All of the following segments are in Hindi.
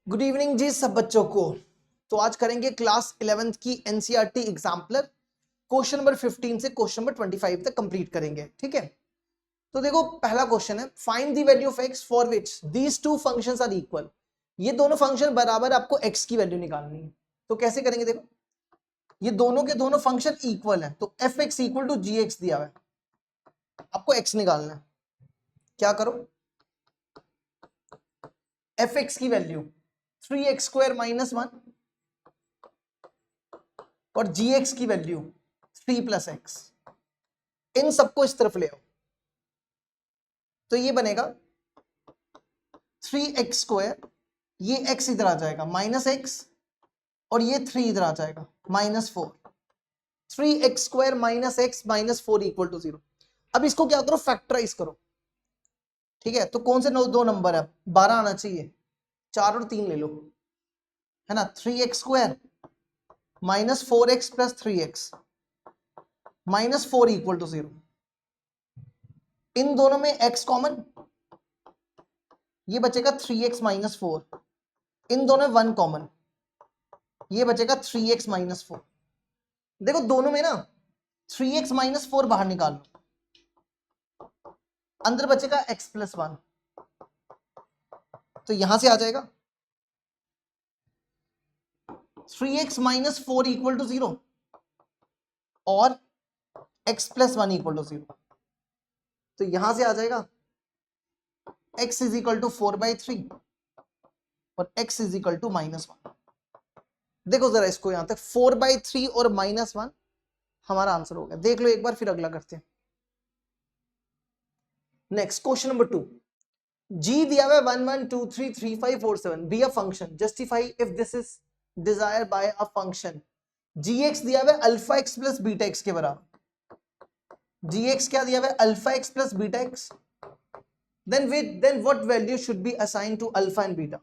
गुड इवनिंग जी सब बच्चों को। तो आज करेंगे क्लास 11th की एनसीईआरटी एग्जाम्पलर क्वेश्चन नंबर 15 से क्वेश्चन नंबर 25 तक कंप्लीट करेंगे। ठीक है, तो देखो पहला क्वेश्चन है, find the value of x for which these two functions are equal. ये दोनों फंक्शन बराबर, आपको एक्स की वैल्यू निकालनी है। तो कैसे करेंगे, देखो ये दोनों के दोनों फंक्शन इक्वल है, तो f x equal to g x दिया हुआ है, आपको एक्स निकालना है। क्या करो, एफ एक्स की वैल्यू 3x² - 1 और जी एक्स की वैल्यू 3 + x, इन सबको इस तरफ ले आओ। तो ये बनेगा 3x², ये x इधर आ जाएगा -x और ये 3 इधर आ जाएगा -4। 3x² - x -4 = 0। अब इसको क्या करो, फैक्टराइज करो। ठीक है, तो कौन से दो नंबर है, 12 आना चाहिए, 4 और 3 ले लो, है ना। 3x² -4x + 3x -4 = 0। इन दोनों में x कॉमन, ये बचेगा 3x - 4। इन दोनों में 1 कॉमन, ये बचेगा 3x - 4। देखो दोनों में ना 3x - 4 बाहर निकाल लो, अंदर बचेगा x + 1, तो यहां से आ जाएगा 3x - 4 = 0 और x + 1 = 0। तो यहां से आ जाएगा x = 4/3 और x = -1। देखो जरा इसको, यहां तक 4/3 और -1 हमारा आंसर हो गया। देख लो एक बार, फिर अगला करते हैं। नेक्स्ट क्वेश्चन नंबर 2, G दिया हुआ है 1 1 2 3 3 5 4 7 be a function, justify if this is desire by a function. gx दिया हुआ है alpha x plus beta x के बराबर। gx क्या दिया हुआ है, alpha x plus beta x. then what value should be assigned to alpha and beta.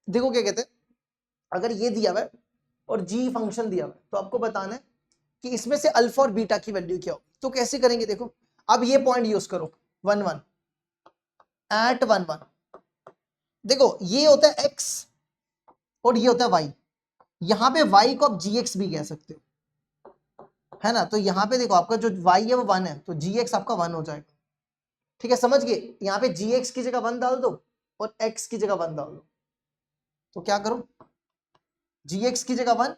देखो क्या कहते हैं, अगर ये दिया हुआ है और g फंक्शन दिया हुआ है, तो आपको बताना है कि इसमें से अल्फा और बीटा की वैल्यू क्या होगी। तो कैसे करेंगे, देखो अब ये पॉइंट यूज करो 1 1 at 1 1। देखो ये होता है x और ये होता है y, यहां पे y को आप gx भी कह सकते हो, है ना। तो यहां पे देखो आपका जो y है वो 1 है, तो gx आपका 1 हो जाएगा। ठीक है, समझ गए। यहां पे gx की जगह 1 डाल दो और x की जगह 1 डाल दो। तो क्या करो, gx की जगह 1,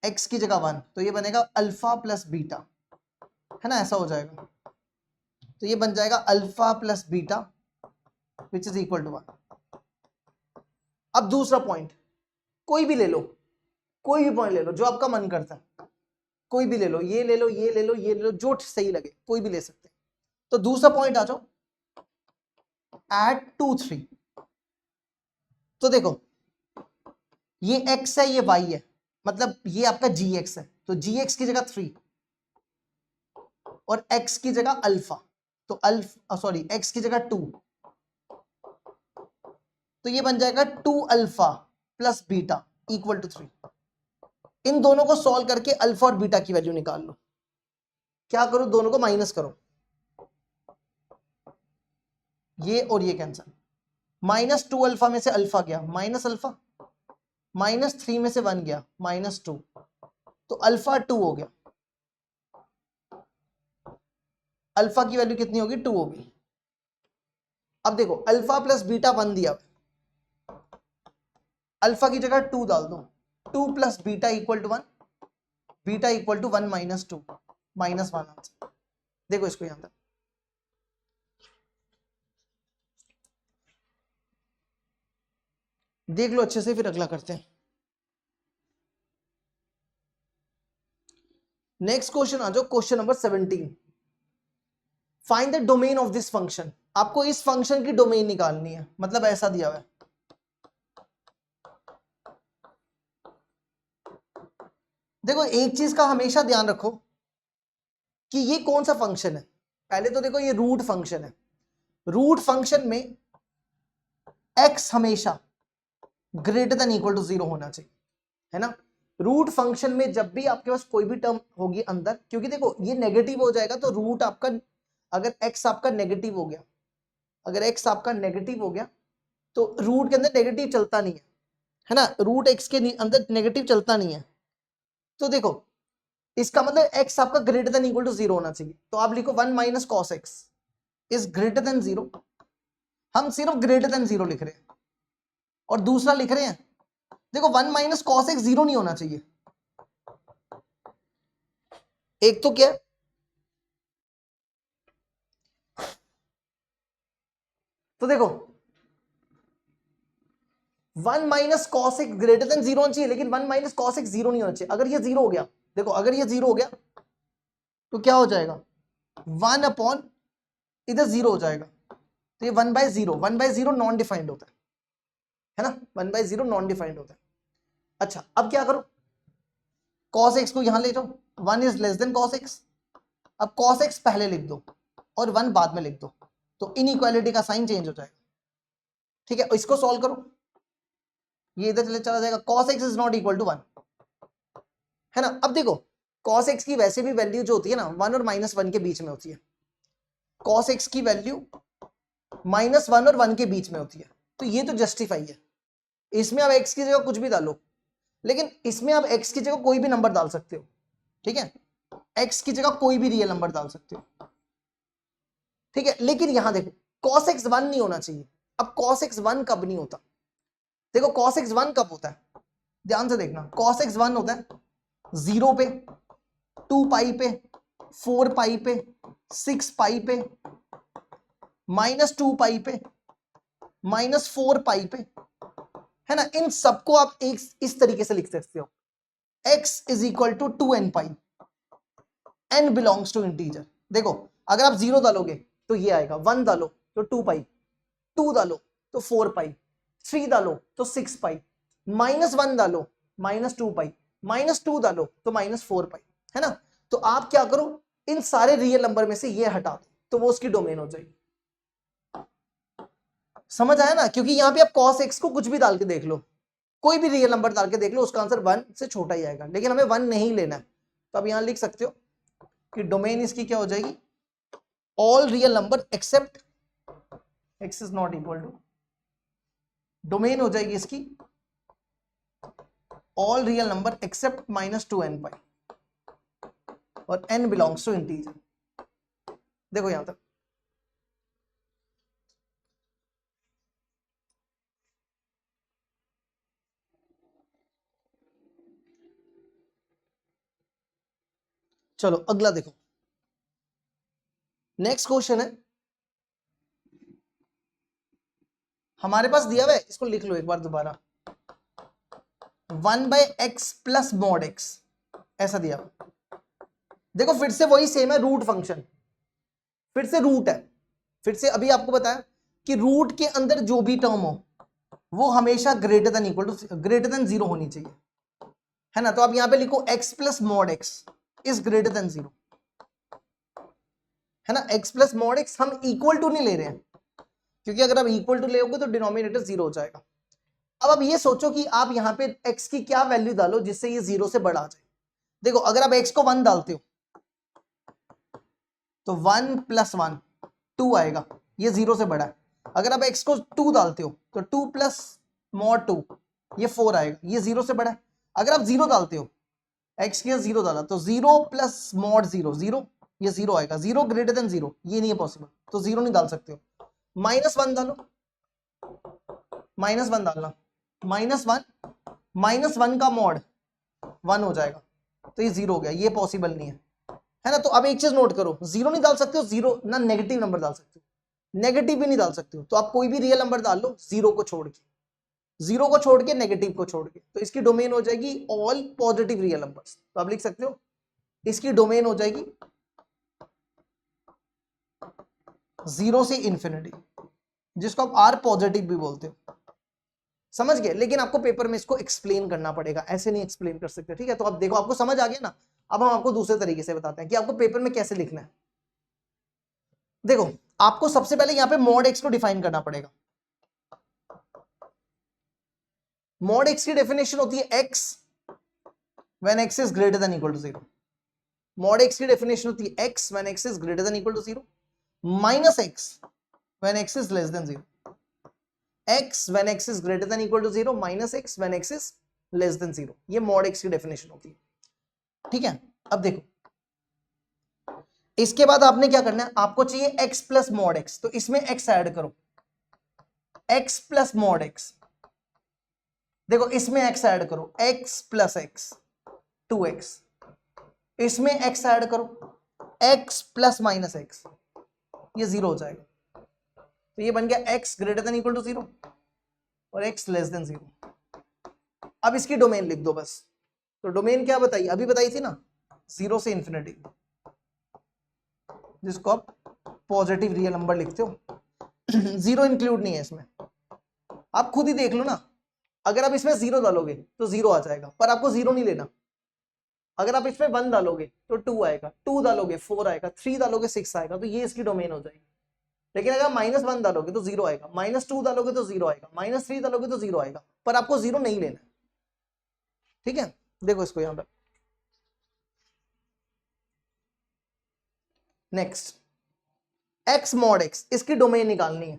x की जगह 1, तो ये बनेगा अल्फा प्लस बीटा, है ना, ऐसा हो जाएगा। तो ये बन जाएगा alpha plus beta which is equal to 1। अब दूसरा पॉइंट कोई भी ले लो, कोई भी पॉइंट ले लो जो आपका मन करता है, कोई भी ले लो, ये ले लो, ये ले लो, ये ले लो, जो सही लगे कोई भी ले सकते हैं। तो दूसरा पॉइंट आ जाओ एट 2 3। तो देखो ये x है, ये y है, मतलब ये आपका gx है, तो gx की जगह 3 और x की जगह अल्फा, तो अल्फा सॉरी x की जगह 2, तो ये बन जाएगा 2 alpha plus beta equal to 3। इन दोनों को सॉल्व करके अल्फा और बीटा की वैल्यू निकाल लो। क्या करो, दोनों को माइनस करो, ये और ये कैंसिल। -2 अल्फा में से अल्फा गया माइनस अल्फा, -3 में से 1 गया -2, तो अल्फा 2 हो गया। अल्फा की वैल्यू कितनी होगी, 2 होगी। अब देखो अल्फा प्लस बीटा 1 दिया, अल्फा की जगह 2 डाल दो, 2 plus beta equal to 1, beta equal to 1 - 2 -1 answer. देखो इसको यहां तक, देख लो अच्छे से, फिर अगला करते हैं। नेक्स्ट क्वेश्चन आ जाओ, question number 17, find the domain of this function. आपको इस फंक्शन की डोमेन निकालनी है, मतलब ऐसा दिया हुआ है। देखो एक चीज का हमेशा ध्यान रखो कि ये कौन सा फंक्शन है। पहले तो देखो ये रूट फंक्शन है, रूट फंक्शन में x हमेशा ग्रेटर देन इक्वल टू 0 होना चाहिए, है ना। रूट फंक्शन में जब भी आपके पास कोई भी टर्म होगी अंदर, क्योंकि देखो ये नेगेटिव हो जाएगा, तो रूट आपका, अगर x आपका नेगेटिव हो गया, अगर x आपका नेगेटिव हो गया तो रूट के अंदर नेगेटिव चलता नहीं है ना, रूट एक्स के अंदर नेगेटिव चलता नहीं है। तो देखो इसका मतलब एक्स आपका ग्रेटर देन इक्वल टू 0 होना चाहिए। तो आप लिखो 1 minus cos x is greater than 0। हम सिर्फ ग्रेटर देन 0 लिख रहे हैं। और दूसरा लिख रहे हैं, देखो 1 माइनस कॉस एक्स 0 नहीं होना चाहिए। एक तो क्या, तो देखो 1 minus cos x greater than 0 होना चाहिए, लेकिन 1 माइनस कॉस एक्स 0 नहीं होना चाहिए। अगर ये 0 हो गया, देखो अगर ये 0 हो गया तो क्या हो जाएगा, 1 अपॉन इधर 0 हो जाएगा। तो ये 1/0, 1/0 नॉन डिफाइंड होता है ना, 1/0 नॉन डिफाइंड होता है। अच्छा अब क्या करो, cos x को यहां ले जाओ, 1 is less then cos x। अब cos x पहले लिख दो और 1 बाद में लिख दो, तो इनइक्वालिटी का साइन चेंज हो जाएगा। ठीक है, इसको सॉल्व करो, ये इधर चला जाएगा, cos x is not equal to 1, है ना। अब देखो cos x की वैसे भी वैल्यू जो होती है ना 1 और -1 के बीच में होती है। cos x की वैल्यू -1 और 1 के बीच में होती है, तो ये तो जस्टिफाई है। इसमें आप x की जगह कुछ भी डालो, लेकिन इसमें आप x की जगह कोई भी नंबर डाल सकते हो। ठीक है, x की जगह कोई भी रियल नंबर डाल सकते हो। ठीक है, लेकिन यहां देखो cos x 1 नहीं होना चाहिए। अब cos x 1 कब नहीं होता, देखो cos x 1 कब होता है, ध्यान से देखना। cos x 1 होता है 0 पे, 2 पाई पे, 4 पाई पे, 6 पाई पे, -2 पाई पे, -4 पाई पे, है ना। इन सबको आप एक इस तरीके से लिख सकते हो, x is equal to 2n pi, n belongs to integer. देखो अगर आप 0 डालोगे तो ये आएगा, 1 डालो तो 2 पाई, 2 डालो तो 4 पाई, 3 डालो तो 6 पाई, -1 डालो -2 पाई, -2 डालो तो -4 पाई, है ना। तो आप क्या करो, इन सारे रियल नंबर में से ये हटा दो, तो वो उसकी डोमेन हो जाएगी। समझ आया ना, क्योंकि यहां पे आप cos x को कुछ भी डाल के देख लो, कोई भी रियल नंबर डाल के देख लो, उसका आंसर 1 से छोटा ही आएगा, लेकिन हमें 1 नहीं लेना है। तो आप यहां लिख सकते हो कि डोमेन इसकी क्या हो जाएगी, all real number except x is not equal to, domain हो जाएगी इसकी all real number except -2n pi और n बिलोंग्स टू इंटीजर। देखो यहां तक, चलो अगला देखो, नेक्स्ट क्वेश्चन है हमारे पास दिया हुआ है, इसको लिख लो एक बार दोबारा, 1/x प्लस मॉड x, ऐसा दिया हुआ। देखो फिर से वही सेम है, रूट फंक्शन, फिर से रूट है, फिर से अभी आपको बताया कि रूट के अंदर जो भी टर्म हो वो हमेशा greater than equal to greater than 0 होनी चाहिए, है ना। तो आप यहां पे लिखो x plus mod x is greater than 0, है ना। x प्लस मॉड x हम इक्वल टू नहीं ले रहे हैं, क्योंकि अगर आप इक्वल टू लेोगे तो डिनोमिनेटर 0 हो जाएगा। अब आप ये सोचो कि आप यहां पे x की क्या वैल्यू डालो जिससे ये 0 से बड़ा आ जाए। देखो अगर आप x को 1 डालते हो तो 1 + 1 2 आएगा, ये 0 से बड़ा है। अगर आप x को 2 डालते हो तो 2 + mod 2 ये 4 आएगा, ये 0 से बड़ा है। अगर आप 0 डालते हो, x के 0 डाला तो 0 + mod 0 0, ये 0 आएगा, 0 ग्रेटर देन 0 ये नहीं है पॉसिबल, तो 0 नहीं डाल सकते हो। -1 डालो, -1 डालना, -1 का मॉड 1 हो जाएगा, तो ये 0 हो गया, ये पॉसिबल नहीं है ना। तो अब एक चीज नोट करो, 0 नहीं डाल सकते हो, 0 ना नेगेटिव नंबर डाल सकते हो, नेगेटिव भी नहीं डाल सकते हो, तो आप कोई भी रियल नंबर डाल लो 0 को छोड़ के, 0 को छोड़ के, नेगेटिव को छोड़ के, तो इसकी डोमेन हो जाएगी ऑल पॉजिटिव रियल नंबर्स। तो आप लिख सकते हो इसकी डोमेन हो जाएगी 0 से इन्फिनिटी, जिसको आप आर पॉजिटिव भी बोलते हो। समझ गए, लेकिन आपको पेपर में इसको एक्सप्लेन करना पड़ेगा, ऐसे नहीं एक्सप्लेन कर सकते। ठीक है, तो अब देखो आपको समझ आ गया ना। अब हम आपको दूसरे तरीके से बताते हैं कि आपको पेपर में कैसे लिखना है। देखो आपको सबसे पहले यहां पे मॉड x को डिफाइन करना पड़ेगा। मॉड x की डेफिनेशन होती है x when x is greater than equal to 0। Mod x की डेफिनेशन होती है x when x is greater than equal to 0 -x when x is less than 0। x when x is greater than equal to 0 minus x when x is less than 0। ये मॉड x की डेफिनेशन होती है, ठीक है। अब देखो इसके बाद आपने क्या करना है, आपको चाहिए x प्लस मॉड x, तो इसमें x ऐड करो, x प्लस मॉड x। देखो इसमें x ऐड करो, x प्लस x 2x, इसमें x ऐड करो x प्लस माइनस x, ये 0 हो जाएगा। तो ये बन गया x greater than equal to 0 और x लेस देन 0। अब इसकी डोमेन लिख दो बस। तो डोमेन क्या बताई, अभी बताई थी ना, 0 से इंफिनिटी, जिसको आप पॉजिटिव रियल नंबर लिखते हो। 0 इंक्लूड नहीं है इसमें, आप खुद ही देख लो ना। अगर आप इसमें 0 डालोगे तो 0 आ जाएगा, पर आपको 0 नहीं लेना। अगर आप इसमें 1 डालोगे तो 2 आएगा, 2 डालोगे 4 आएगा, 3 डालोगे 6 आएगा, तो ये इसकी डोमेन हो जाएगी। लेकिन अगर -1 डालोगे तो 0 आएगा, -2 डालोगे तो 0 आएगा, -3 डालोगे तो 0 आएगा, पर आपको 0 नहीं लेना, ठीक है। देखो इसको यहां पर नेक्स्ट x मॉड x, इसकी डोमेन निकालनी है।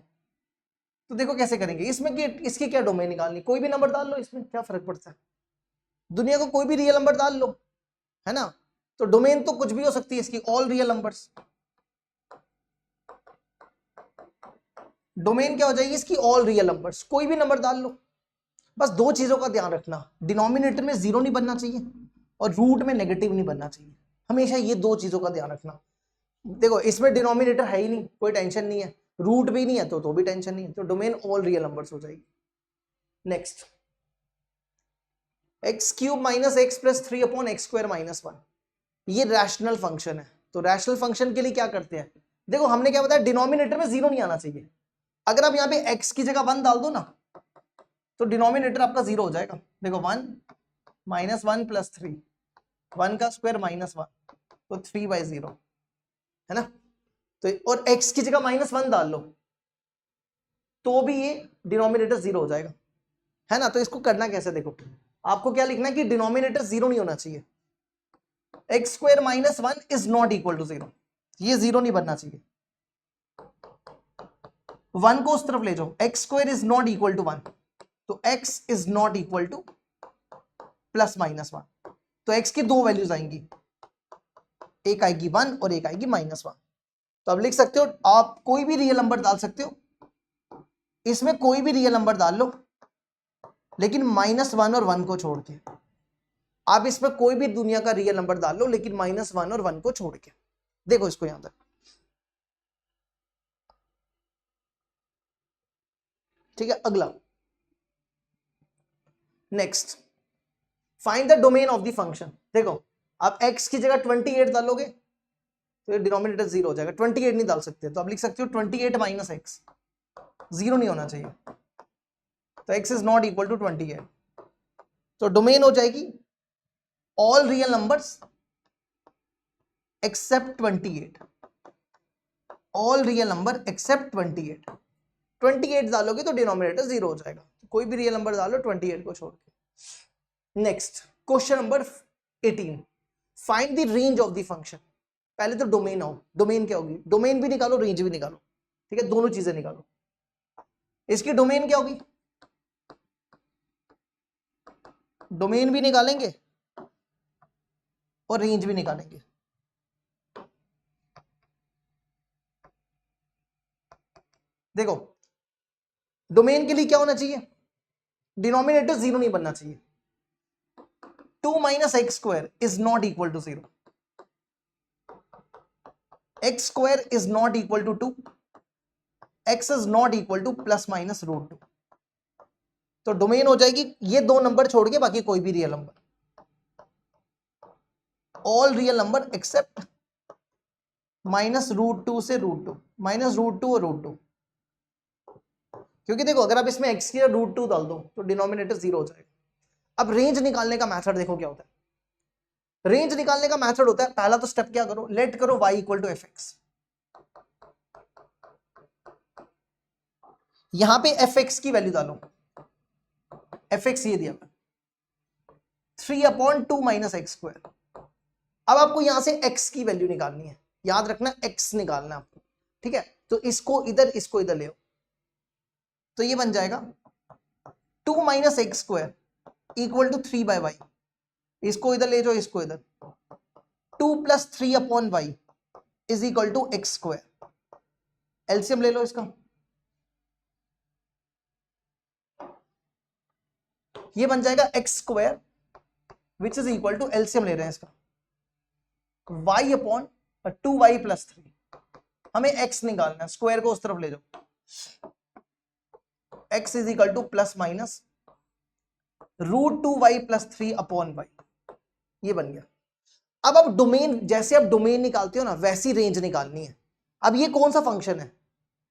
तो देखो कैसे करेंगे, इसमें कि इसकी क्या डोमेन निकालनी, कोई भी नंबर डाल लो, इसमें क्या फर्क पड़ता है, दुनिया को कोई भी रियल नंबर डाल लो, है ना। तो डोमेन तो कुछ भी हो सकती है इसकी, ऑल रियल नंबर्स। डोमेन क्या हो जाएगी इसकी, ऑल रियल नंबर्स, कोई भी नंबर डाल लो। बस दो चीजों का ध्यान रखना, डिनोमिनेटर में 0 नहीं बनना चाहिए और रूट में नेगेटिव नहीं बनना चाहिए, हमेशा ये दो चीजों का ध्यान रखना। देखो इसमें डिनोमिनेटर है ही नहीं, कोई टेंशन नहीं है, रूट भी नहीं है तो भी टेंशन नहीं है, तो डोमेन ऑल रियल नंबर्स हो जाएगी। Next x cube minus x plus 3 upon x square minus 1, ये रैशनल फंक्शन है। तो रैशनल फंक्शन के लिए क्या करते हैं, देखो हमने क्या बताया, डिनोमिनेटर में 0 नहीं आना चाहिए। अगर आप यहाँ पे x की जगह 1 डाल दो ना, तो डिनोमिनेटर आपका 0 हो जाएगा। देखो 1 माइनस 1 प्लस 3, 1 का स्क्वायर -1, तो 3/0, है ना। तो और x की जगह -1 डाल लो तो भी ये डिनोमिनेटर 0 हो जाएगा, है ना। तो इसको करना कैसे, देखो आपको क्या लिखना है कि डिनोमिनेटर 0 नहीं होना चाहिए। X square -1 is not equal to 0, ये 0 नहीं बनना चाहिए। 1 को उस तरफ ले जाओ, x square is not equal to 1, तो x is not equal to +-1, तो x की दो वैल्यूज आएंगी, एक आएगी 1 और एक आएगी -1। तो अब लिख सकते हो, आप कोई भी रियल नंबर डाल सकते हो, इसमें कोई भी रियल नंबर डाल लो, लेकिन -1 और 1 को छोड़ के। आप इसमें कोई भी दुनिया का रियल नंबर डाल लो, लेकिन -1 और 1 को छोड़ के। देखो इसको यहां तक, ठीक है। अगला next, find the domain of the function. देखो आप x की जगह 28 डालोगे तो ये डिनोमिनेटर 0 हो जाएगा, 28 नहीं डाल सकते, तो आप लिख सकते हो 28 माइनस x, 0 नहीं होना चाहिए, तो x is not equal to 28। तो डोमेन हो जाएगी all real numbers except 28, all real number except 28। 28 डालोगे तो डिनोमिनेटर 0 हो जाएगा, तो कोई भी रियल नंबर डालो 28 को छोड़ के। Next question number 18, find the range of the function. पहले तो डोमेन आओ, डोमेन क्या होगी, डोमेन भी निकालो रेंज भी निकालो, ठीक है, दोनों चीजें निकालो। इसकी डोमेन क्या होगी, डोमेन भी निकालेंगे और रेंज भी निकालेंगे। देखो डोमेन के लिए क्या होना चाहिए, डिनोमिनेटर 0 नहीं बनना चाहिए। 2 minus x square is not equal to 0, x square is not equal to 2, x is not equal to +-√2। तो डोमेन हो जाएगी ये दो नंबर छोड़ के बाकी कोई भी real number, all real number accept -√2 से √2, -√2 और √2। क्योंकि देखो अगर आप इसमें x की √2 डाल दो तो डिनोमिनेटर 0 हो जाएगा। अब रेंज निकालने का मेथड देखो क्या होता है, रेंज निकालने का मेथड होता है, पहला तो स्टेप क्या करो, लेट करो y इक्वल टू fx। यहां पे fx की वैल्यू डालो, fx ये दिया 3/2 माइनस एक्स स्क्वायर। अब आपको यहां से x की वैल्यू निकालनी है, याद रखना x निकालना है आपको, ठीक है। तो इसको इधर ले आओ, तो ये बन जाएगा 2 minus x square equal to 3 by y. इसको इधर ले जाओ, इसको इधर, 2 plus 3 upon y is equal to x square. LCM ले लो इसका, ये बन जाएगा x square which is equal to, LCM ले रहे हैं इसका, y अपॉन 2y प्लस 3। हमें x निकालना है, स्क्वायर को उस तरफ ले जाओ, x is equal to plus minus √2y plus 3 upon y. ये बन गया। अब आप डोमेन, जैसे आप डोमेन निकालते हो ना वैसी रेंज निकालनी है। अब ये कौन सा फंक्शन है,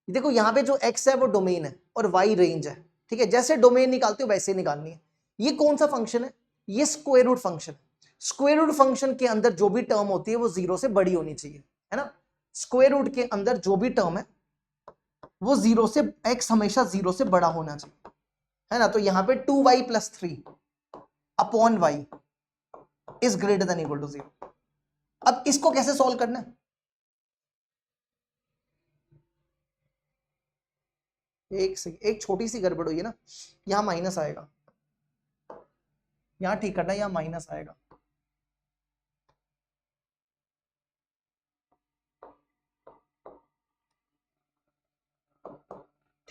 देखो यहाँ पे जो x है वो डोमेन है और y रेंज है, ठीक है, जैसे डोमेन निकालते हो वैसे निकालनी है। ये कौन सा फंक्शन है, ये square root function. Square root function के अंदर जो भी टर्म होती है वो 0 से बड़ी होनी चाहिए, है ना। स्क्वायर रूट के अंदर जो भी टर्म है वो 0 से, x हमेशा 0 से बड़ा होना चाहिए, है ना। तो यहां पे 2y plus 3 upon y is greater than equal to 0। अब इसको कैसे सॉल्व करना है, एक छोटी सी गड़बड़ हुई है ना, यहां माइनस आएगा, यहां ठीक करना है, यहां माइनस आएगा।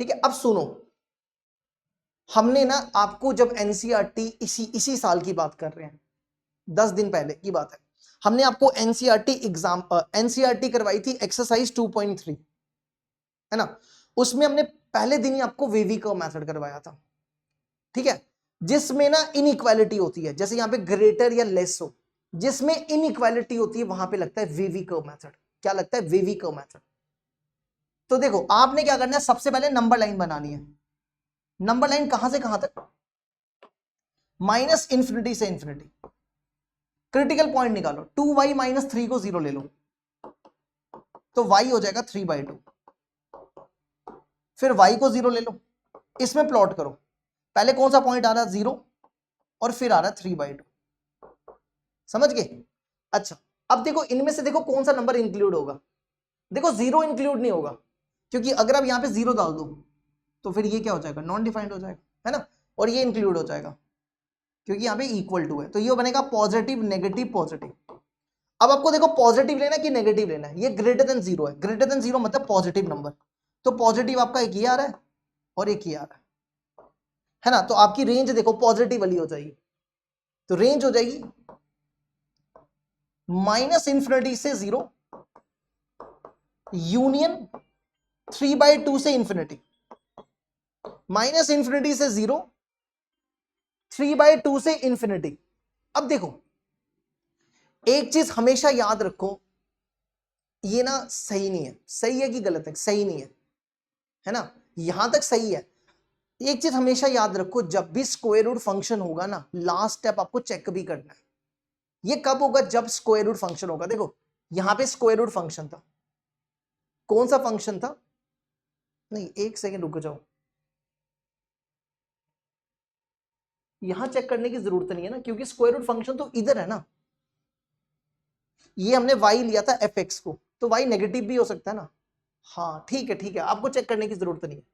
ठीक है, अब सुनो, हमने ना आपको जब एनसीईआरटी इसी साल की बात कर रहे हैं, 10 दिन पहले की बात है, हमने आपको एनसीईआरटी करवाई थी एक्सरसाइज 2.3, है ना। उसमें हमने पहले दिन ही आपको वेवी कर्व मेथड करवाया था, ठीक है, जिसमें ना इनइक्वालिटी होती है, जैसे यहां पे ग्रेटर या लेस हो, जिसमें इनइक्वालिटी होती है वहां पे लगता है वेवी कर्व मेथड। क्या लगता है, वेवी कर्व मेथड। तो देखो आपने क्या करना है, सबसे पहले नंबर लाइन बनानी है। नंबर लाइन कहां से कहां तक, माइनस इंफिनिटी से इंफिनिटी। क्रिटिकल पॉइंट निकालो, 2y माइनस 3 को 0 ले लो तो y हो जाएगा 3/2। फिर y को 0 ले लो, इसमें प्लॉट करो, पहले कौन सा पॉइंट आ रहा है 0 और फिर आ रहा है 3/2, समझ गए। अच्छा अब देखो इनमें से देखो कौन सा नंबर इंक्लूड होगा, देखो 0 इंक्लूड नहीं होगा, क्योंकि अगर आप यहां पे 0 डाल दो तो फिर ये क्या हो जाएगा, नॉन डिफाइंड हो जाएगा, है ना। और ये इंक्लूड हो जाएगा क्योंकि यहाँ पे इक्वल टू है, तो ये बनेगा पॉजिटिव नेगेटिव पॉजिटिव। अब आपको देखो पॉजिटिव लेना है कि नेगेटिव लेना है, ये ग्रेटर देन 0 है, ग्रेटर देन 0 मतलब पॉजिटिव नंबर, तो पॉजिटिव आपका एक ये आ रहा है और एक ये आ रहा है ना। तो आपकी रेंज देखो पॉजिटिव वाली हो जाएगी, तो रेंज हो जाएगी माइनस इंफिनिटी से 0 यूनियन 3/2 से इंफिनिटी, माइनस इंफिनिटी से 0 3/2 से इंफिनिटी। अब देखो एक चीज हमेशा याद रखो, ये ना सही नहीं है, सही है कि गलत है, सही नहीं है ना, यहां तक सही है। एक चीज हमेशा याद रखो, जब भी स्क्वायर रूट फंक्शन होगा ना, लास्ट स्टेप आपको चेक भी करना है। ये कब होगा, जब स्क्वायर रूट फंक्शन होगा। देखो यहां पे स्क्वायर रूट फंक्शन था, कौन सा फंक्शन था, नहीं एक सेकेंड रुक जाओ, यहां चेक करने की जरूरत नहीं है ना, क्योंकि स्क्वायर रूट फंक्शन तो इधर है ना। ये हमने y लिया था fx को, तो y नेगेटिव भी हो सकता है ना। हाँ ठीक है ठीक है, आपको चेक करने की जरूरत नहीं है,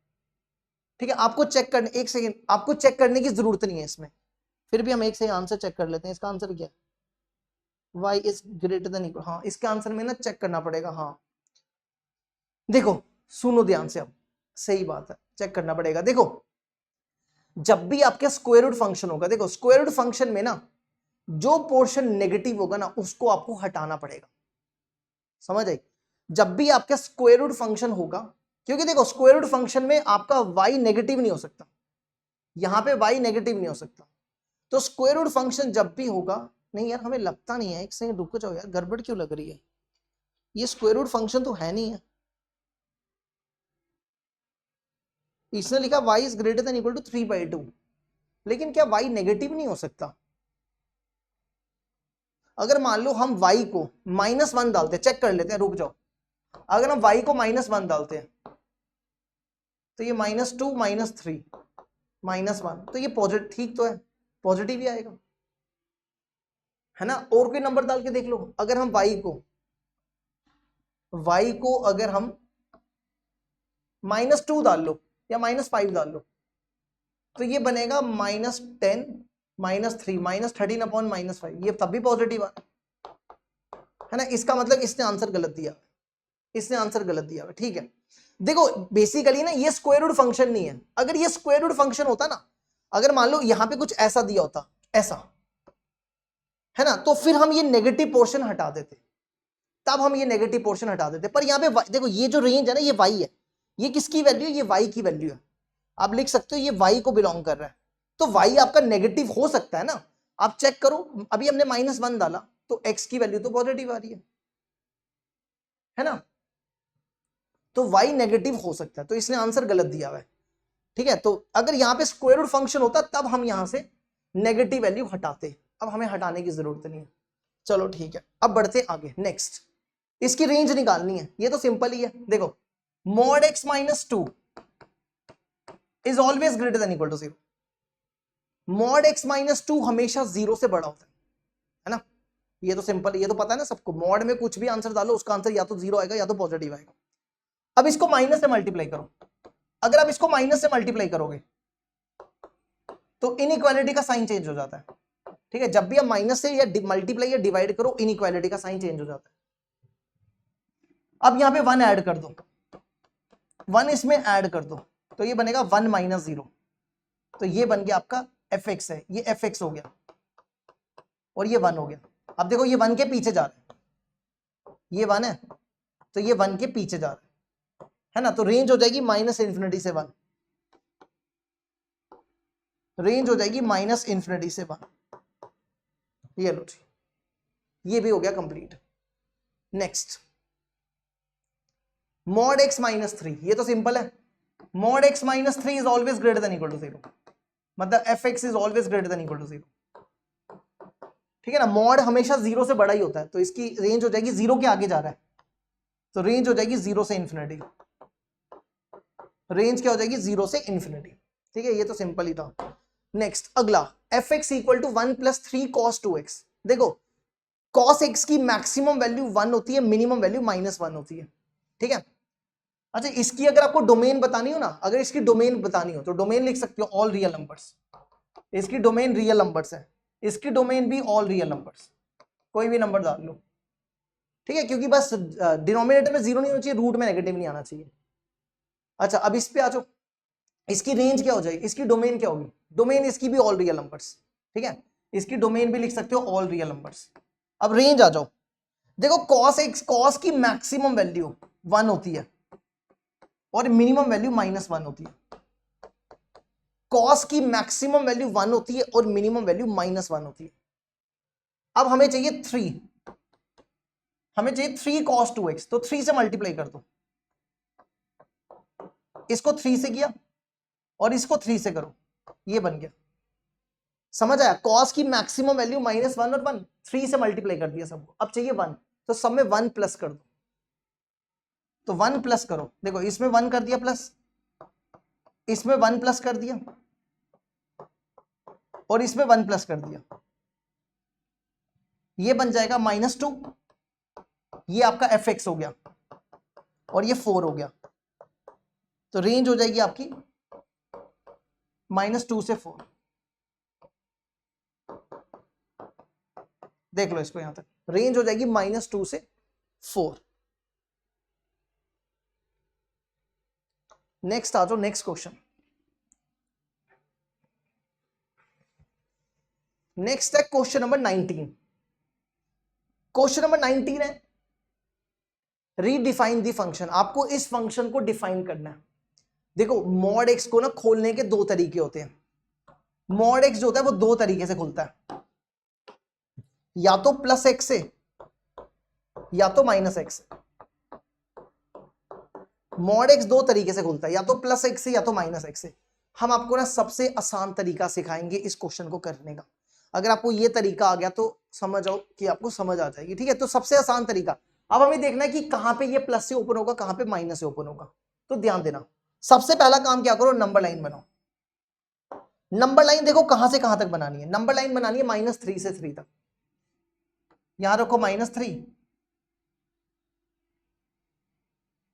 ठीक है, आपको चेक करने, एक सेकेंड, आपको चेक करने की जरूरत नहीं है इसमें, फिर भी हम एक से आंसर चेक कर लेते हैं। इसका आंसर क्या है, y is greater than equal, हाँ इसके आंसर में ना चेक करना पड़ेगा। हाँ देखो सुनो ध्यान से, अब सही बात है, चेक करना पड़ेगा। देखो जब भी आपके स्क्वायर रूट फंक्शन होगा, देखो स्क्वायर रूट फंक्शन में ना जो पोर्शन नेगेटिव होगा ना उसको आपको हटाना पड़ेगा, समझ आई। जब भी आपका स्क्वायर रूट फंक्शन होगा, क्योंकि देखो स्क्वायर रूट फंक्शन में आपका y नेगेटिव नहीं हो सकता, यहां पे y नेगेटिव नहीं हो सकता, तो स्क्वायर रूट फंक्शन जब भी होगा, नहीं यार हमें लगता नहीं है, एक सेकंड रुको जाओ यार, गड़बड़ क्यों लग रही है, ये स्क्वायर रूट फंक्शन तो है नहीं है। इसने लिखा y is greater than equal to 3/2, लेकिन क्या y नेगेटिव नहीं हो सकता। अगर मान लो हम y को -1 डालते हैं, चेक कर लेते हैं, रुक जाओ, अगर हम y को -1 डालते हैं तो ये -2 -3 -1, तो ये पॉजिटिव, ठीक तो है, पॉजिटिव ही आएगा, है ना। और कोई नंबर डाल के देख लो, अगर हम y को अगर हम -2 डाल लो, या -5 डाल लो, तो ये बनेगा -10 -3 -13 अपॉन -5, ये तब भी पॉजिटिव है ना। इसका मतलब इसने आंसर गलत दिया, इसने आंसर गलत दिया। ठीक है, देखो बेसिकली ना ये स्क्वायर रूट फंक्शन नहीं है। अगर ये स्क्वायर रूट फंक्शन होता ना, अगर मान लो यहां पे कुछ ऐसा दिया होता, ऐसा है ना, तो फिर हम ये नेगेटिव पोर्शन हटा देते, तब हम ये नेगेटिव पोर्शन हटा देते। पर यहाँ पे देखो ये जो रेंज है ना, ये y है, ये किसकी वैल्यू है, ये y की वैल्यू है। आप लिख सकते हो ये y को बिलोंग कर रहा है, तो y आपका नेगेटिव हो सकता है ना। आप चेक करो, अभी हमने -1 डाला तो x की वैल्यू तो पॉजिटिव आ रही है ना, तो y नेगेटिव हो सकता है, तो इसने आंसर गलत दिया हुआ है। ठीक है, तो अगर यहाँ पे स्क्वायर रूट फंक्शन होता तब हम यहां से नेगेटिव वैल्यू हटाते, अब हमें हटाने की जरूरत नहीं है। चलो ठीक है, अब बढ़ते आगे। नेक्स्ट, इसकी रेंज निकालनी है, ये तो सिंपल ही है। देखो mod x - 2 is always greater than equal to 0। mod x - 2 हमेशा 0 से बड़ा होता है ना, ये तो सिंपल, ये तो पता है ना सबको। मॉड में कुछ भी आंसर डालो, उसका आंसर या तो 0 आएगा या तो पॉजिटिव आएगा। अब इसको माइनस से मल्टीप्लाई करो, अगर आप इसको माइनस से मल्टीप्लाई करोगे तो इनइक्वालिटी का साइन चेंज हो जाता है। ठीक है, जब भी आप माइनस से या मल्टीप्लाई या डिवाइड करो, इनइक्वालिटी का साइन चेंज हो जाता है। अब यहां पे 1 ऐड कर दो, 1 इसमें ऐड कर दो, तो ये बनेगा 1 - 0, तो ये बन गया आपका fx है, ये fx हो गया और ये 1 हो गया। अब देखो ये 1 के पीछे जा रहा है, ये 1 है तो ये 1 के पीछे जा रहा है ना, तो रेंज हो जाएगी -∞ से 1, रेंज हो जाएगी -∞ से 1। ये लो जी, ये भी हो गया कंप्लीट। नेक्स्ट, mod x - 3, ये तो सिंपल है। mod x - 3 is always greater than equal to 0, मतलब fx is always greater than equal to 0। ठीक है ना, मॉड हमेशा 0 से बड़ा ही होता है, तो इसकी रेंज हो जाएगी 0 के आगे जा रहा है, तो रेंज हो जाएगी 0 से इन्फिनिटी। रेंज क्या हो जाएगी, 0 से इन्फिनिटी। ठीक है, ये तो सिंपल ही था। नेक्स्ट, अगला, fx = 1 + 3 cos 2x। देखो cos x की मैक्सिमम वैल्यू 1 होती है, मिनिमम वैल्यू -1 होती है। ठीक है, अच्छा इसकी अगर आपको डोमेन बतानी हो ना, अगर इसकी डोमेन बतानी हो तो डोमेन लिख सकते हो ऑल रियल नंबर्स। इसकी डोमेन रियल नंबर्स है, इसकी डोमेन भी ऑल रियल नंबर्स, कोई भी नंबर डाल लो। ठीक है, क्योंकि बस डिनोमिनेटर में 0 नहीं होना चाहिए, रूट में नेगेटिव नहीं आना चाहिए। अच्छा अब इस पे आ जाओ, इसकी रेंज क्या हो जाएगी, इसकी डोमेन क्या होगी, डोमेन इसकी भी ऑल रियल नंबर्स। ठीक है, इसकी डोमेन भी लिख सकते हो ऑल रियल नंबर्स। अब रेंज आ जाओ, देखो cos की मैक्सिमम वैल्यू 1 होती है और मिनिमम वैल्यू -1 होती है। cos की मैक्सिमम वैल्यू 1 होती है और मिनिमम वैल्यू -1 होती है। अब हमें चाहिए 3, हमें चाहिए 3 cos 2x, तो 3 से मल्टीप्लाई कर दो, इसको 3 से किया और इसको 3 से करो, ये बन गया। समझ आया, cos की मैक्सिमम वैल्यू -1 और 1, 3 से मल्टीप्लाई कर दिया सबको। अब चाहिए 1, तो सब में 1 प्लस कर दो, तो 1 प्लस करो। देखो इसमें 1 कर दिया प्लस, इसमें 1 प्लस कर दिया और इसमें 1 प्लस कर दिया, ये बन जाएगा -2, ये आपका fx हो गया और ये 4 हो गया, तो रेंज हो जाएगी आपकी -2 से 4। देख लो इसको, यहां तक रेंज हो जाएगी -2 से 4। नेक्स्ट आ जाओ, नेक्स्ट क्वेश्चन। नेक्स्ट है क्वेश्चन नंबर 19। क्वेश्चन नंबर 19 है, रीडिफाइन दी फंक्शन। आपको इस फंक्शन को डिफाइन करना है। देखो mod x को ना खोलने के 2 तरीके होते हैं। mod x जो होता है वो 2 तरीके से खुलता है, या तो +x से या तो -x से। mod x 2 तरीके से खुलता है, या तो +x से या तो -x से। हम आपको ना सबसे आसान तरीका सिखाएंगे इस क्वेश्चन को करने का। अगर आपको ये तरीका आ गया तो समझ आओ कि आपको समझ आ जाएगी। ठीक है, तो सबसे आसान तरीका, अब हमें देखना है कि कहां पे ये प्लस से ओपन होगा, कहां पे माइनस से ओपन होगा। तो ध्यान देना, सबसे पहला काम क्या करो, नंबर लाइन बनाओ। नंबर लाइन देखो कहां से कहां तक बनानी है, नंबर लाइन बनानी है -3 से 3 तक। यहां रखो -3,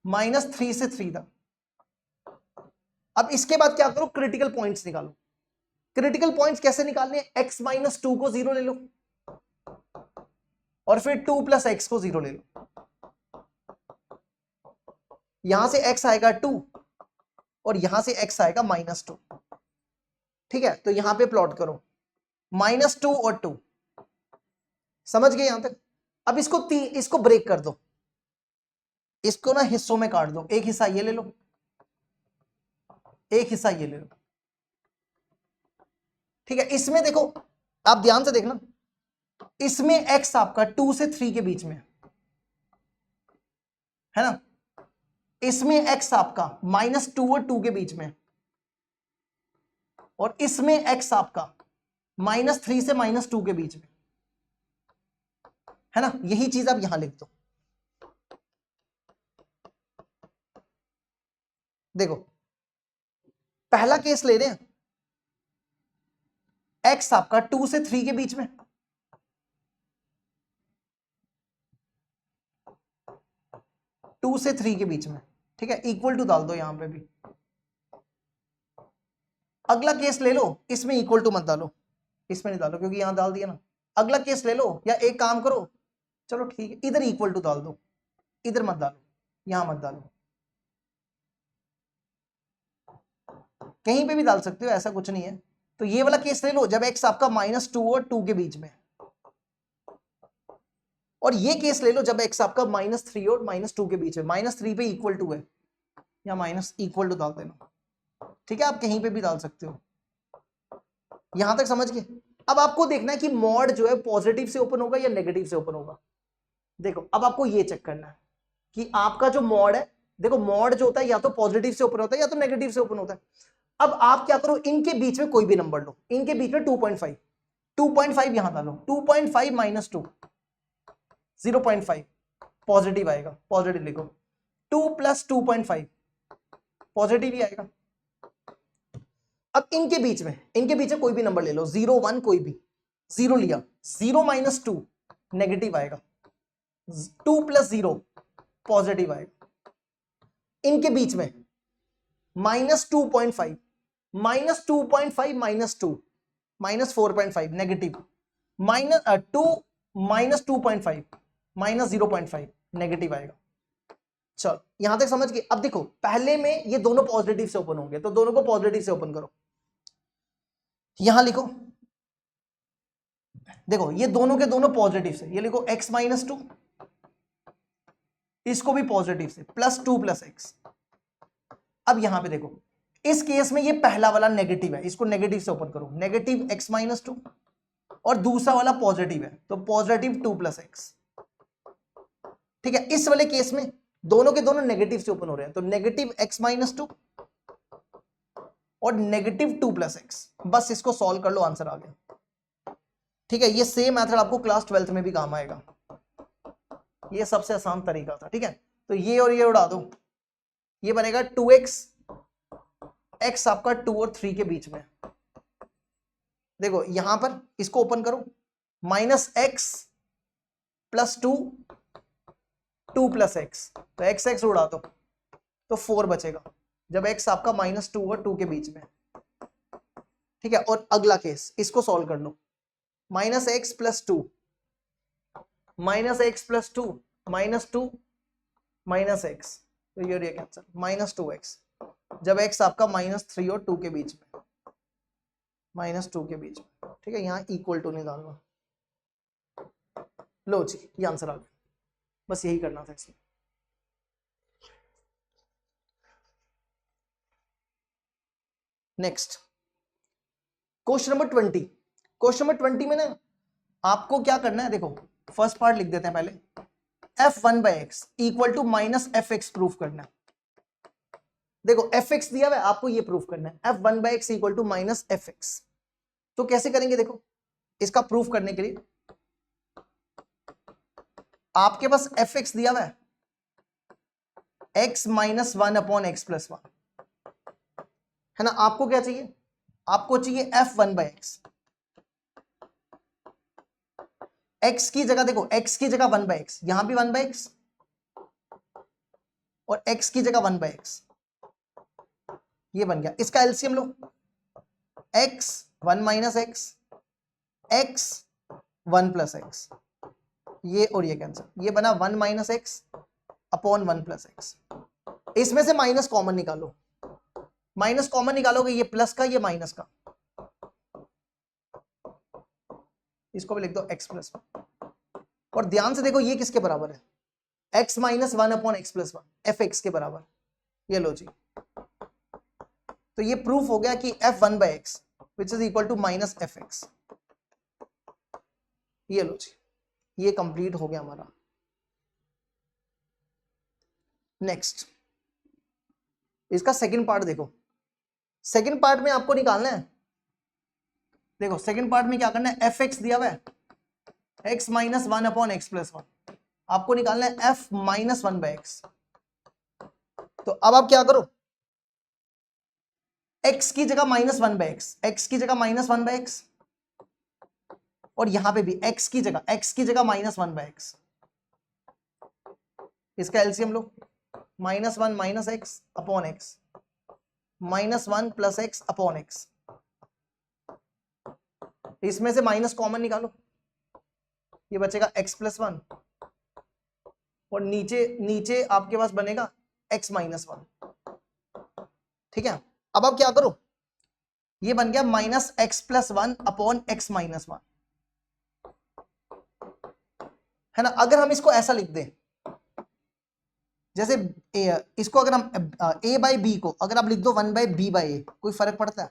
-3 से 3 तक। अब इसके बाद क्या करो, क्रिटिकल पॉइंट्स निकालो। क्रिटिकल पॉइंट्स कैसे निकालने हैं, x माइनस 2 को 0 ले लो और फिर 2 प्लस एक्स को 0 ले लो। यहां से x आएगा 2 और यहां से x आएगा -2। ठीक है, तो यहां पे प्लॉट करो -2 और 2। समझ गए यहां तक? अब इसको ब्रेक कर दो, इसको ना हिस्सों में काट दो। एक हिस्सा ये ले लो, एक हिस्सा ये ले लो। ठीक है, इसमें देखो, आप ध्यान से देखना, इसमें x आपका 2 से 3 के बीच में है ना, इसमें x आपका -2 और 2 के बीच में, और इसमें x आपका -3 से -2 के बीच में है ना। यही चीज आप यहां लिख दो। देखो पहला केस ले रहे हैं, x आपका 2 से 3 के बीच में, टू से 3 के बीच में। ठीक है, इक्वल टू डाल दो यहां पे भी। अगला केस ले लो, इसमें इक्वल टू मत डालो, इसमें नहीं डालो क्योंकि यहां डाल दिया ना। अगला केस ले लो, या एक काम करो, चलो ठीक है, इधर इक्वल टू डाल दो, इधर मत डालो, यहां मत डालो, कहीं पे भी डाल सकते हो, ऐसा कुछ नहीं है। तो ये वाला केस ले लो जब x आपका -2 और 2 के बीच में, और ये केस ले लो जब x आपका -3 और -2 के बीच में। -3 पे इक्वल टू है, या माइनस इक्वल टू डाल देना। ठीक है, आप कहीं पे भी डाल सकते हो। यहां तक समझ गए? अब आपको देखना है कि मॉड जो है पॉजिटिव से ओपन होगा या नेगेटिव से ओपन होगा। देखो अब आपको ये चेक करना है कि आपका जो मॉड है, देखो मॉड जो होता है या तो पॉजिटिव से ओपन होता है या तो नेगेटिव से ओपन होता है। अब आप क्या करो, इनके बीच में कोई भी नंबर लो, इनके बीच में 2.5 यहां डालो, 2.5 - 2 0.5 पॉजिटिव आएगा, पॉजिटिव लिखो। 2 + 2.5 पॉजिटिव ही आएगा। अब इनके बीच में कोई भी नंबर ले लो, 0 1 कोई भी, 0 लिया, 0 - 2 नेगेटिव आएगा, 2 + 0 पॉजिटिव आएगा। इनके बीच में -2.5 -2.5 -2 -4.5 नेगेटिव, -2 -2.5 -0.5 नेगेटिव आएगा। चलो यहां तक समझ गए? अब देखो पहले में ये दोनों पॉजिटिव से ओपन होंगे, तो दोनों को पॉजिटिव से ओपन करो। यहां लिखो, देखो ये दोनों के दोनों पॉजिटिव से, ये लिखो x - 2, इसको भी पॉजिटिव से, +2 + x। अब यहां पे देखो, इस केस में ये पहला वाला नेगेटिव है, इसको नेगेटिव से ओपन करो, नेगेटिव x - 2, और दूसरा वाला पॉजिटिव है तो पॉजिटिव 2 + x। ठीक है, इस वाले केस में दोनों के दोनों नेगेटिव से ओपन हो रहे हैं, तो नेगेटिव x - 2 और नेगेटिव 2 + x। बस इसको सॉल्व कर लो, आंसर आ गया। ठीक है, ये सेम मेथड आपको क्लास 12th में भी काम आएगा, ये सबसे आसान तरीका था। ठीक है, तो ये और ये उड़ा दो, ये बनेगा 2x, x आपका 2 और 3 के बीच में। देखो यहां पर इसको ओपन करो, -x + 2 2 + x, तो x उड़ा दो तो 4 बचेगा जब x आपका -2 और 2 के बीच में। ठीक है, और अगला केस इसको सॉल्व कर लो, -x + 2 -x + 2 -2 -x, तो ये कैंसर, -2x जब x आपका -3 और 2 के बीच में, -2 के बीच में। ठीक है, यहां इक्वल टू नहीं डालना। लो जी, ये आंसर आ गया, बस यही करना था इसमें। Next question number 20। Question number 20 में ना आपको क्या करना है, देखो फर्स्ट पार्ट लिख देते हैं पहले, f1/x = -fx प्रूफ करना है। देखो fx दिया हुआ है, आपको ये प्रूफ करना है, f1/x = -fx। तो कैसे करेंगे, देखो इसका प्रूफ करने के लिए आपके पास fx दिया हुआ है, x - 1/x + 1 है ना। आपको क्या चाहिए, आपको चाहिए f1/x। x की जगह देखो, x की जगह 1/x, यहां भी 1/x और x की जगह 1/x, ये बन गया, इसका एलसीएम लो, x 1 minus x, x 1 plus x, ये और ये कैंसिल, ये बना 1 minus x upon 1 plus x. इसमें से माइनस कॉमन निकालो, माइनस कॉमन निकालोगे, ये प्लस का ये माइनस का, इसको भी लिख दो x प्लस 1। और ध्यान से देखो ये किसके बराबर है, x minus 1 upon x plus 1, F x के बराबर। ये लो जी, तो ये प्रूफ हो गया कि f 1 by x which is equal to minus f x. ये लो जी, ये कंप्लीट हो गया हमारा। नेक्स्ट इसका सेकंड पार्ट देखो, सेकंड पार्ट में आपको निकालना है, देखो सेकंड पार्ट में क्या करना है, एफ एक्स दिया हुआ है x minus 1 upon x plus 1, आपको निकालना है f माइनस 1 बाई एक्स। तो अब आप क्या करो, x की जगह माइनस 1 बाई एक्स, x की जगह माइनस 1 बाई एक्स, और यहां पे भी x की जगह माइनस 1 बाई एक्स, इसका एलसीएम लो, minus 1 minus x upon x, minus 1 plus x upon x, इसमें से माइनस कॉमन निकालो, ये बचेगा x प्लस 1, और नीचे आपके पास बनेगा x माइनस 1। ठीक है, अब आप क्या करो, ये बन गया minus x plus 1 upon x minus 1, है ना। अगर हम इसको ऐसा लिख दें, जैसे इसको अगर हम a बाई बी को अगर आप लिख दो 1 बाई बी बाई ए, कोई फर्क पड़ता है?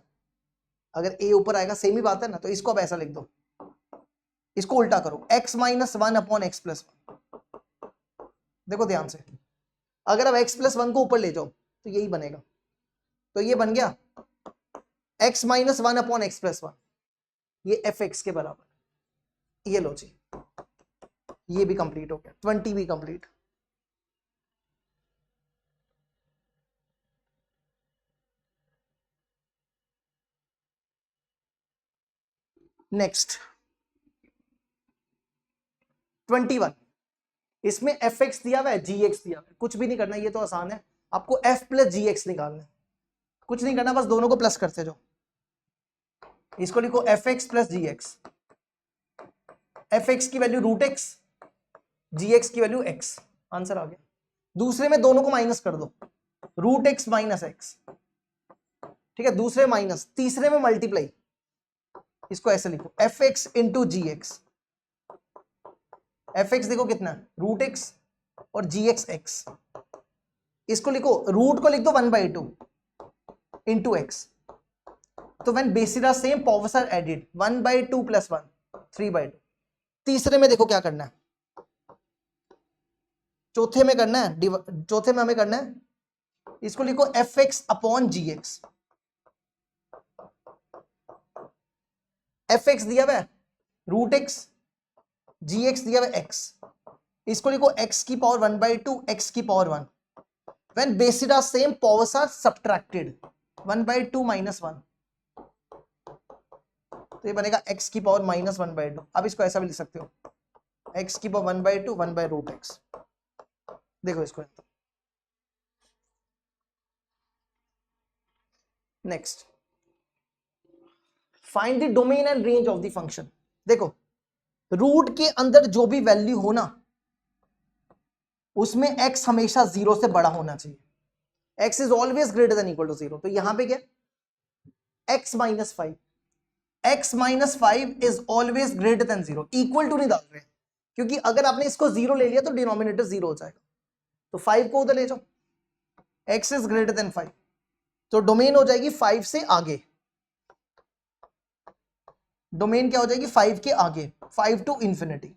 अगर a ऊपर आएगा सेम ही बात है ना, तो इसको अब ऐसा लिख दो, इसको उल्टा करो, x minus 1 upon x plus 1। देखो ध्यान से, अगर आप x प्लस 1 को ऊपर ले जाओ तो यही बनेगा, तो ये बन गया x minus 1 upon x plus 1, ये एफ एक्स के बराबर। ये लो जी, ये भी कंप्लीट हो गया, 20 भी कंप्लीट। नेक्स्ट 21, इसमें एफ एक्स दिया हुआ है, जी एक्स दिया हुआ है, कुछ भी नहीं करना, ये तो आसान है, आपको एफ प्लस जी एक्स निकालना है, कुछ नहीं करना, बस दोनों को प्लस करते जाओ। इसको लिखो एफ एक्स प्लस जी एक्स, एफ एक्स की वैल्यू रूट एक्स, जी एक्स की वैल्यू एक्स, आंसर आ गया। दूसरे में दोनों को माइनस कर दो, रूट एक्स माइनस एक्स, ठीक है, दूसरे माइनस, तीसरे में मल्टीप्लाई, इसको ऐसे लिखो एफ एक्स इंटू जी एक्स, एफ एक्स देखो कितना है, रूट एक्स और जी एक्स एक्स, इसको लिखो, रूट को लिख दो 1/2 इंटू एक्स, तो when bases are same powers are added 1/2 plus 1 3/2। तीसरे में देखो क्या करना है, चौथे में करना है, चौथे में हमें करना है, इसको लिखो एफ एक्स अपॉन जी एक्स, एफ एक्स दिया हुआ है रूट एक्स, जी एक्स दिया हुआ है एक्स, इसको लिखो x की पावर 1/2 x की power 1, when bases are same powers are subtracted 1/2 minus 1, तो ये बनेगा x की पावर माइनस 1/2। अब इसको ऐसा भी लिख सकते हो, x की पावर 1/2 1/रूट x। देखो इसको, next find the domain and range of the function. देखो रूट के अंदर जो भी वैल्यू हो ना, उसमें x हमेशा 0 से बड़ा होना चाहिए, x is always greater than equal to 0। तो यहां पे क्या, x minus 5, x minus 5 is always greater than 0, equal to नहीं डाल रहे, क्योंकि अगर आपने इसको 0 ले लिया तो डिनोमिनेटर 0 हो जाएगा, तो 5 को उधर ले जाओ, x इज ग्रेटर देन 5, तो डोमेन हो जाएगी 5 से आगे, डोमेन क्या हो जाएगी 5 के आगे, 5 टू इंफिनिटी,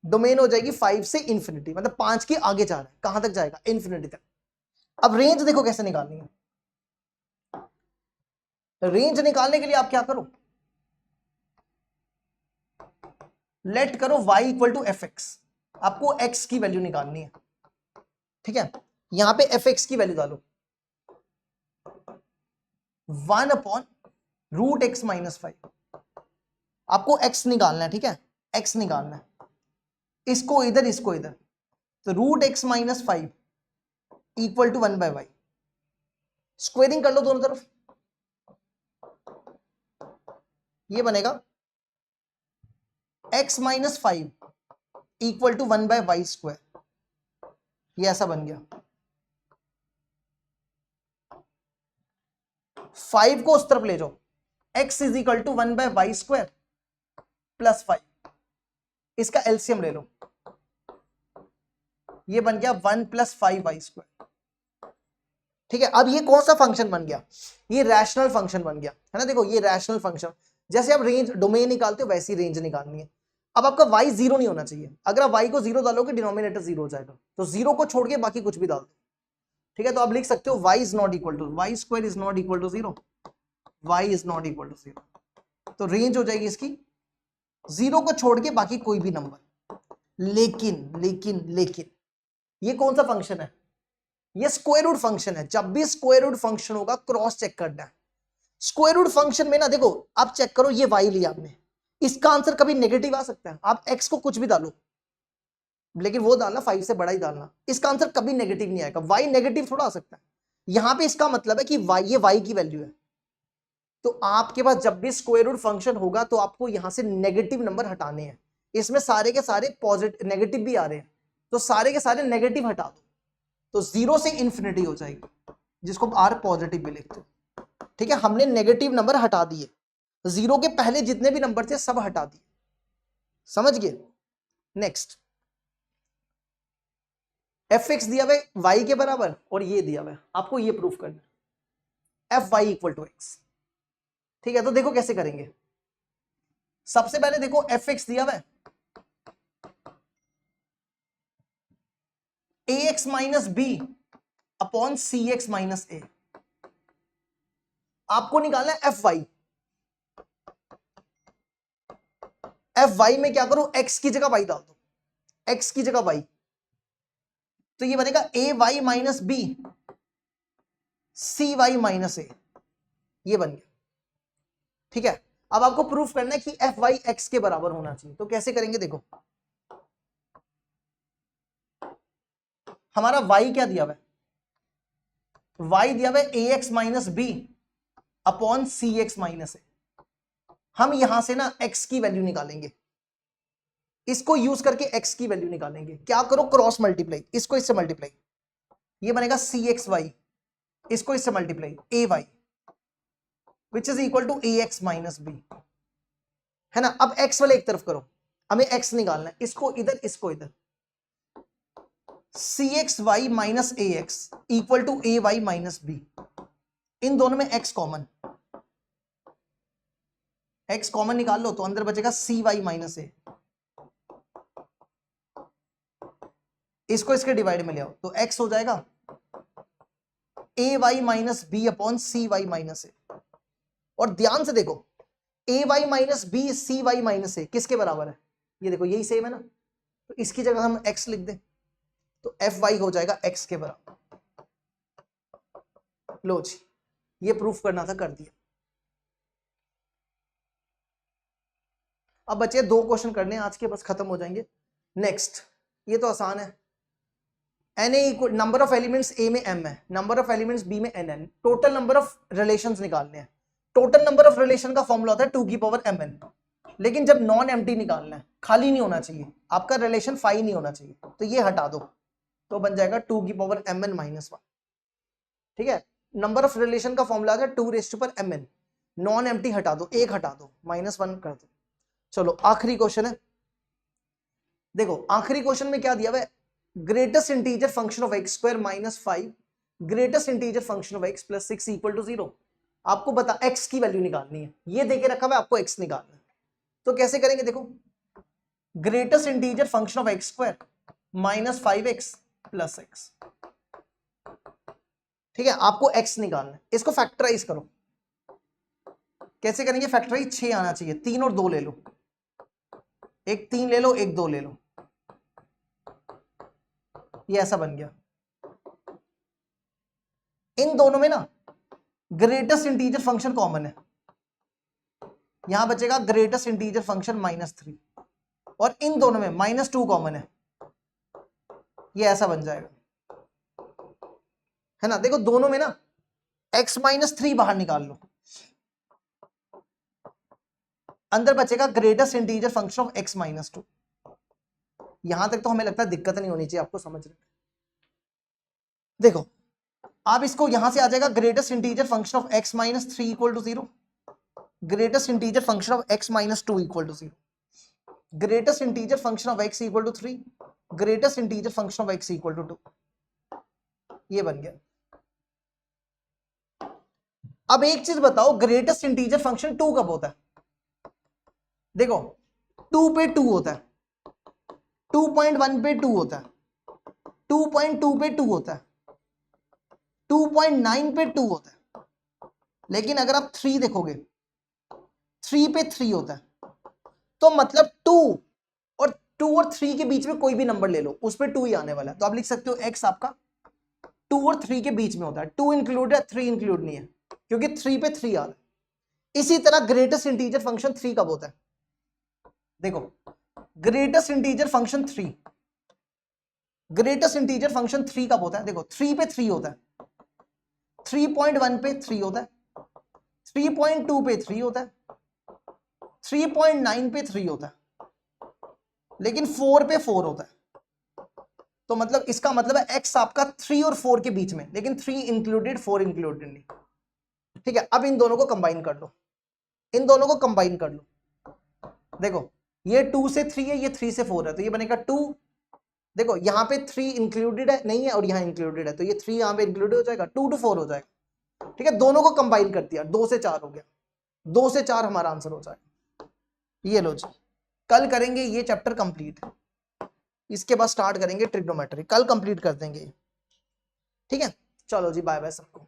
डोमेन हो जाएगी 5 से इंफिनिटी, मतलब 5 के आगे जा रहा है, कहां तक जाएगा, इंफिनिटी तक। अब रेंज देखो कैसे निकालनी है, रेंज निकालने के लिए आप क्या करो, लेट करो y equal to f x, आपको x की वैल्यू निकालनी है, ठीक है, यहां पे एफ एक्स की वैल्यू डालो 1 अपॉन रूट एक्स माइनस 5, आपको x निकालना है, ठीक है, x निकालना है, इसको इधर, तो root x minus 5 equal to 1/y, squaring कर लो दोनों तरफ, ये बनेगा x minus 5 equal to 1/y²। ये ऐसा बन गया। 5 को उस तरफ ले जाओ, x is equal to 1/y² plus 5, इसका एलसीएम ले लो, ये बन गया 1 + 5y²। ठीक है, अब ये कौन सा फंक्शन बन गया? ये रैशनल फंक्शन बन गया, है ना। देखो ये रैशनल फंक्शन, जैसे आप रेंज डोमेन निकालते हो वैसी रेंज निकालनी है। अब आपका y 0 नहीं होना चाहिए, अगर आप y को 0 डालोगे डिनोमिनेटर 0 हो जाएगा, तो 0 को छोड़ के बाकी कुछ भी डाल दो। ठीक है, तो आप लिख सकते हो y is not equal to y² is not equal to 0, y is not equal to 0, तो रेंज हो जाएगी इसकी 0 को छोड़ के बाकी कोई भी नंबर। लेकिन लेकिन लेकिन ये कौन सा फंक्शन है? ये स्क्वायर रूट फंक्शन है। जब भी स्क्वायर रूट फंक्शन होगा क्रॉस चेक करना है। स्क्वायर रूट फंक्शन में ना देखो, आप चेक करो, ये y लिया आपने, इसका आंसर कभी नेगेटिव आ सकता है। आप x को कुछ भी डालो, लेकिन वो डालना 5 से बड़ा ही डालना, इसका आंसर कभी नेगेटिव नहीं आएगा। y नेगेटिव थोड़ा आ सकता है, यहां पे इसका मतलब है कि y, ये y की वैल्यू है। तो आपके पास जब भी स्क्वायर रूट फंक्शन होगा तो आपको यहां से नेगेटिव नंबर हटाने हैं। इसमें सारे के सारे पॉजिटिव नेगेटिव भी आ रहे हैं, तो सारे के सारे नेगेटिव हटा दो, तो 0 से इंफिनिटी हो जाएगी, जिसको r पॉजिटिव भी लिखते हो। ठीक है, हमने नेगेटिव नंबर हटा दिए, 0 के पहले जितने भी नंबर थे सब हटा दिए। समझ गए? नेक्स्ट, fx दिया हुआ है y के बराबर और ये दिया हुआ है, आपको ये प्रूफ करना है fy इक्वल टू x। ठीक है, तो देखो कैसे करेंगे। सबसे पहले देखो fx दिया हुआ है ax minus b upon cx minus a। आपको निकालना है fy। fy में क्या करो, x की जगह y डाल दो, x की जगह y, तो ये बनेगा ay minus b cy minus a, ये बन गया। ठीक है, अब आपको प्रूफ करना है कि fy x के बराबर होना चाहिए, तो कैसे करेंगे देखो। हमारा y क्या दिया हुआ है? y दिया हुआ है ax minus b upon cx minus a। हम यहां से ना x की वैल्यू निकालेंगे, इसको यूज करके x की वैल्यू निकालेंगे। क्या करो, क्रॉस मल्टीप्लाई, इसको इससे मल्टीप्लाई, ये बनेगा cxy, इसको इससे multiply ay which is equal to ax minus b, है ना। अब x वाले एक तरफ करो, हमें x निकालना है, इसको इधर इसको इधर, cxy minus ax equal to ay minus b। इन दोनों में x कॉमन, x कॉमन निकाल लो तो अंदर बचेगा cy माइनस a, इसको इसके डिवाइड में ले आओ तो x हो जाएगा ay minus b upon cy minus a। और ध्यान से देखो, ay minus b cy minus a किसके बराबर है? ये देखो यही सेम है ना, तो इसकी जगह हम x लिख दें तो fy हो जाएगा x के बराबर। लो जी, ये प्रूफ करना था, कर दिया। अब बचे 2 क्वेश्चन करने हैं आज के, बस खत्म हो जाएंगे। नेक्स्ट, ये तो आसान है। Na equal, number of elements A में m है, नंबर ऑफ एलिमेंट्स B में n है, टोटल नंबर ऑफ रिलेशंस निकालने हैं। टोटल नंबर ऑफ रिलेशन का फॉर्मूला होता है 2 की पावर mn, लेकिन जब नॉन एम्प्टी निकालना है, खाली नहीं होना चाहिए, आपका रिलेशन 5 नहीं होना चाहिए, तो ये हटा दो, तो बन जाएगा 2 की पावर mn माइनस 1। ठीक है, नंबर ऑफ रिलेशन का फॉर्मूला है 2 raise to power mn, non empty हटा दो, एक हटा दो, -1 कर दो। चलो आखिरी क्वेश्चन है, देखो आखिरी क्वेश्चन में क्या दिया हुआ है, greatest integer function of x square minus 5 greatest integer function of x plus 6 equal to 0। आपको बता x की वैल्यू निकालनी है, ये देके रखा हुआ है, आपको x निकालना है। तो कैसे करेंगे देखो, greatest integer function of x square minus 5x plus x। ठीक है, आपको x निकालना है, इसको फैक्टराइज करो। कैसे करेंगे फैक्टराइज? 6 आना चाहिए, 3 और 2 ले लो, एक 3 ले लो, एक 2 ले लो, ये ऐसा बन गया। इन दोनों में ना ग्रेटेस्ट इंटीजर फंक्शन कॉमन है, यहां बचेगा ग्रेटेस्ट इंटीजर फंक्शन -3, और इन दोनों में -2 कॉमन है, ये ऐसा बन जाएगा, है ना। देखो दोनों में ना x-3 बाहर निकाल लो, अंदर बचेगा greatest integer function of x-2। यहां तक तो हमें लगता है दिक्कत नहीं होनी चाहिए आपको समझने में। देखो आप इसको यहां से आ जाएगा greatest integer function of x-3 equal to 0, greatest integer function of x-2 equal to 0, greatest integer function of x equal to 3, greatest integer function of x equal to 2। ये बन गया। अब एक चीज बताओ, ग्रेटेस्ट इंटीजर फंक्शन 2 कब होता है? देखो 2 पे 2 होता है, 2.1 पे 2 होता है, 2.2 पे 2 होता है, 2.9 पे 2 होता है, लेकिन अगर आप 3 देखोगे 3 पे 3 होता है। तो मतलब 2 और 3 के बीच में कोई भी नंबर ले लो, उस पे 2 ही आने वाला है। तो आप लिख सकते हो x आपका 2 और 3 के बीच में होता है, 2 इंक्लूड है, 3 इंक्लूड नहीं है, क्योंकि 3 पे 3 आ रहा है। इसी तरह ग्रेटेस्ट इंटीजर फंक्शन 3 कब होता है? देखो greatest integer function 3, greatest integer function 3 कब होता है? देखो 3 पे 3 होता है, 3.1 पे 3 होता है, 3.2 पे 3 होता है, 3.9 पे 3 होता है, लेकिन 4 पे 4 होता है। तो मतलब इसका मतलब है x आपका 3 और 4 के बीच में, लेकिन 3 इंक्लूडेड 4 इंक्लूडेड नहीं। ठीक है, अब इन दोनों को कंबाइन कर लो, इन दोनों को कंबाइन कर लो। देखो ये 2 से 3 है, ये 3 से 4 है, तो ये बनेगा 2। देखो यहाँ पे 3 इंक्लूडेड है नहीं है और यहाँ इंक्लूडेड है, तो ये 3 यहाँ पे इंक्लूडेड हो जाएगा, 2 to 4 हो जाएगा। ठीक है, दोनों को कंबाइन कर दिया, 2 से 4 हो गया, 2 से 4 हमारा आंसर हो जाएगा। ये लो जी, कल करेंगे ये चैप्टर कंप्लीट, इसके बाद स्टार्ट करेंगे ट्रिग्नोमेट्री, कल कंप्लीट कर देंगे। ठीक है, चलो जी बाय बाय सबको।